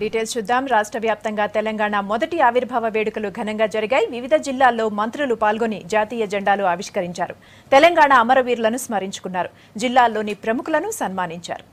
Details చూద్దాం. రాష్ట్ర వ్యాప్తంగా తెలంగాణ మొదటి ఆవిర్భావ వేడుకలు ఘనంగా జరిగాయి. వివిధ జిల్లాల్లో మంత్రులు పాల్గొని జాతీయ జెండాలు ఆవిష్కరించారు. తెలంగాణ అమరవీరులను స్మరించుకున్నారు. జిల్లాల్లోని ప్రముఖులను సన్మానించారు.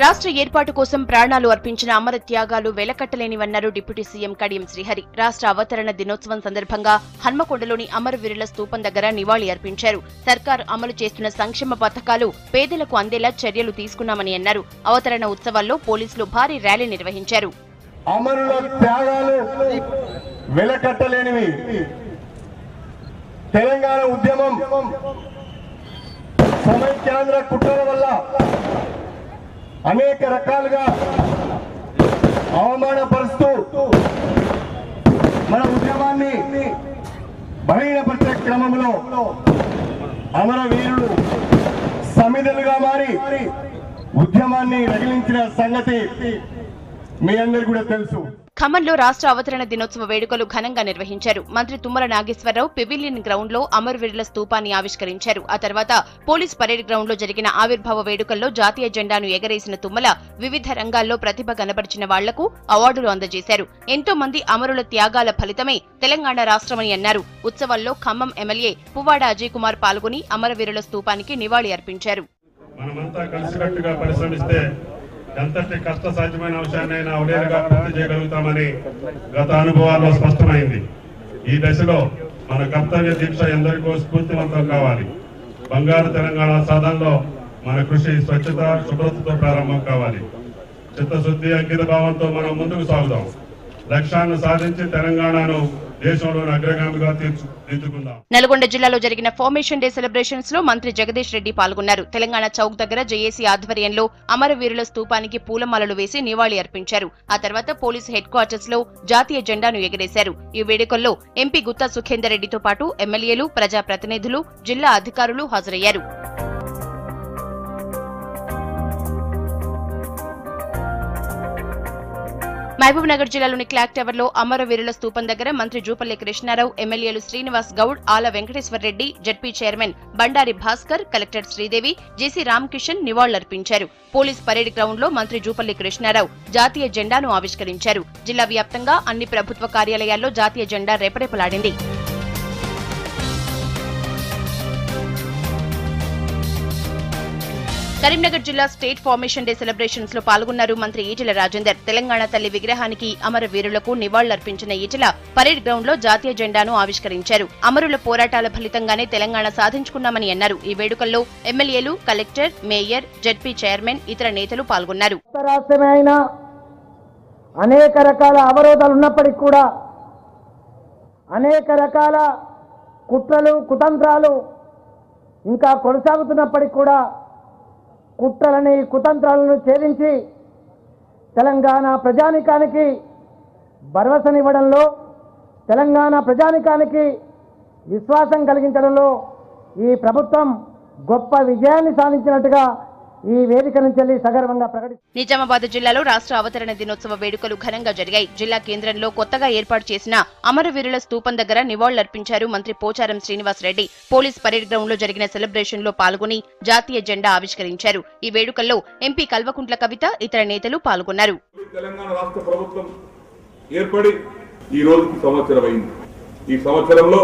రాష్ట్ర ఏర్పాటు కోసం ప్రాణాలు అర్పించిన అమర త్యాగాలు వెలకట్టలేనివన్నారు డిప్యూటీ సీఎం కడియం శ్రీహరి. రాష్ట్ర అవతరణ దినోత్సవం సందర్భంగా హన్మకొండలోని అమరవీరుల స్తూపం దగ్గర నివాళి అర్పించారు. సర్కార్ అమలు చేస్తున్న సంక్షేమ పథకాలు పేదలకు అందేలా చర్యలు తీసుకున్నామని అన్నారు. అవతరణ ఉత్సవాల్లో పోలీసులు భారీ ర్యాలీ నిర్వహించారు. అమరుల త్యాగాలు వెలకట్టలేనివి. తెలంగాణ ఉద్యమం సమైక్యాంధ్ర కుట్రల వల్ల అనేక రకాలుగా అవమానపరుస్తూ మన ఉద్యమాన్ని బలహీనపరిచే క్రమంలో అమరవీరులు సమిధలుగా మారి ఉద్యమాన్ని రగిలించిన సంగతి మీ అందరికీ కూడా తెలుసు. ఖమ్మంలో రాష్ట్ర అవతరణ దినోత్సవ వేడుకలు ఘనంగా నిర్వహించారు. మంత్రి తుమ్మల నాగేశ్వరరావు పెవిలియన్ గ్రౌండ్ లో అమరవీరుల స్తూపాన్ని ఆవిష్కరించారు. ఆ తర్వాత పోలీస్ పరేడ్ గ్రౌండ్ లో జరిగిన ఆవిర్భావ వేడుకల్లో జాతీయ జెండాను ఎగరేసిన తుమ్మల వివిధ రంగాల్లో ప్రతిభ కనబరిచిన వాళ్లకు అవార్డులు అందజేశారు. ఎంతో మంది అమరుల త్యాగాల ఫలితమే తెలంగాణ రాష్ట్రమని అన్నారు. ఉత్సవాల్లో ఖమ్మం ఎమ్మెల్యే పువ్వాడ అజయ్ కుమార్ పాల్గొని అమరవీరుల స్తూపానికి నివాళి అర్పించారు. ఎంతటి కష్ట సాధ్యమైన అంశాన్నైనా అవలేలుగా పూర్తి చేయగలుగుతామని గత అనుభవాల్లో స్పష్టమైంది. ఈ దశలో మన కర్తవ్య దీక్ష ఎందరికో స్ఫూర్తివంతం కావాలి. బంగారు తెలంగాణ సాధనలో మన కృషి స్వచ్ఛత, శుభ్రతతో ప్రారంభం కావాలి. చిత్తశుద్ధి, అంకిత భావంతో మనం ముందుకు సాగుదాం. లక్ష్యాన్ని సాధించి తెలంగాణను దేశంలోని అగ్రగామిగా తీర్చుకుందాం. నల్గొండ జిల్లాలో జరిగిన ఫార్మేషన్ డే సెలబ్రేషన్స్ లో మంత్రి జగదీష్ రెడ్డి పాల్గొన్నారు. తెలంగాణ చౌక్ దగ్గర జేఏసీ ఆధ్వర్యంలో అమరవీరుల స్తూపానికి పూలమాలలు వేసి నివాళి అర్పించారు. ఆ తర్వాత పోలీసు హెడ్ క్వార్టర్స్ లో జాతీయ జెండాను ఎగరేశారు. ఈ వేడుకల్లో ఎంపీ గుత్తా సుఖేందర్ రెడ్డితో పాటు ఎమ్మెల్యేలు, ప్రజాప్రతినిధులు, జిల్లా అధికారులు హాజరయ్యారు. మహబూబ్ నగర్ జిల్లాలోని క్లాక్ టవర్ లో అమరవీరుల స్తూపం దగ్గర మంత్రి జూపల్లి కృష్ణారావు, ఎమ్మెల్యేలు Srinivas Goud, Ala Venkateshwar Reddy, ZP chairman Bandari Bhaskar, collector Sridevi, JC Ramakishan నివాళులర్పించారు. పోలీస్ పరేడ్ గ్రౌండ్ లో మంత్రి జూపల్లి కృష్ణారావు జాతీయ జెండాను ఆవిష్కరించారు. జిల్లా వ్యాప్తంగా అన్ని ప్రభుత్వ కార్యాలయాల్లో జాతీయ జెండా రెపరెపలాడింది. కరీంనగర్ జిల్లా స్టేట్ ఫార్మేషన్ డే సెలబ్రేషన్స్ లో పాల్గొన్నారు మంత్రి ఈటెల రాజేందర్. తెలంగాణ తల్లి విగ్రహానికి అమరవీరులకు నివాళులర్పించిన ఈటెల పరేడ్ గ్రౌండ్ లో జాతీయ జెండాను ఆవిష్కరించారు. అమరుల పోరాటాల ఫలితంగానే తెలంగాణ సాధించుకున్నామని అన్నారు. ఈ వేడుకల్లో ఎమ్మెల్యేలు, కలెక్టర్, మేయర్, జడ్పీ చైర్మన్, ఇతర నేతలు పాల్గొన్నారు. అనేక రకాల అవరోధాలు ఉన్నప్పటికీ కూడా, అనేక రకాల కుట్రలు, కుతంత్రాలు ఇంకా కొనసాగుతున్నప్పటికీ కూడా కుట్రలని, కుతంత్రాలను ఛేదించి తెలంగాణ ప్రజానికానికి భరోసానివ్వడంలో, తెలంగాణ ప్రజానికానికి విశ్వాసం కలిగించడంలో ఈ ప్రభుత్వం గొప్ప విజయాన్ని సాధించినట్టుగా ఈ వేదిక నుంచి సగర్వంగా ప్రకటించారు. నిజామాబాద్ జిల్లాలో రాష్ట్ర అవతరణ దినోత్సవ వేడుకలు ఘనంగా జరిగాయి. జిల్లా కేంద్రంలో కొత్తగా ఏర్పాటు చేసిన అమరవీరుల స్తూపం దగ్గర నివాళులర్పించారు మంత్రి Pocharam Srinivas Reddy. Police parade ground లో జరిగిన సెలబ్రేషన్ లో పాల్గొని జాతీయ జెండా ఆవిష్కరించారు. ఈ వేడుకల్లో ఎంపీ కల్వకుంట్ల కవిత, ఇతర నేతలు పాల్గొన్నారు. తెలంగాణ రాష్ట్ర ప్రభుత్వం ఏర్పడి ఈ రోజుకి సంవత్సరమైంది. ఈ సంవత్సరంలో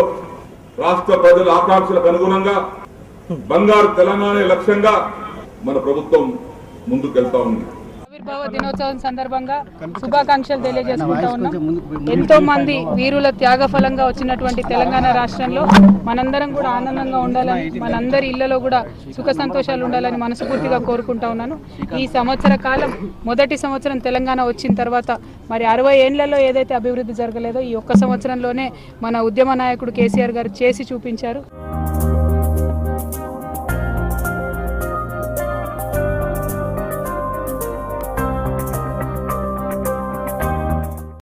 రాష్ట్ర ప్రజల ఆకాంక్షలకు అనుగుణంగా బంగారు తెలంగాణ లక్ష్యంగా మన ప్రభుత్వం ముందుకెళ్తా ఉంది. ఆవిర్భావ దినోత్సవం సందర్భంగా శుభాకాంక్షలు తెలియజేసుకుంటా ఉన్నాం. ఎంతో మంది వీరుల త్యాగఫలంగా వచ్చినటువంటి తెలంగాణ రాష్ట్రంలో మనందరం కూడా ఆనందంగా ఉండాలని, మనందరి ఇళ్లలో కూడా సుఖ సంతోషాలు ఉండాలని మనస్ఫూర్తిగా కోరుకుంటా ఉన్నాను. ఈ సంవత్సర కాలం, మొదటి సంవత్సరం తెలంగాణ వచ్చిన తర్వాత మరి 60 ఏళ్లలో ఏదైతే అభివృద్ధి జరగలేదో ఈ ఒక్క సంవత్సరంలోనే మన ఉద్యమ నాయకుడు కేసీఆర్ గారు చేసి చూపించారు.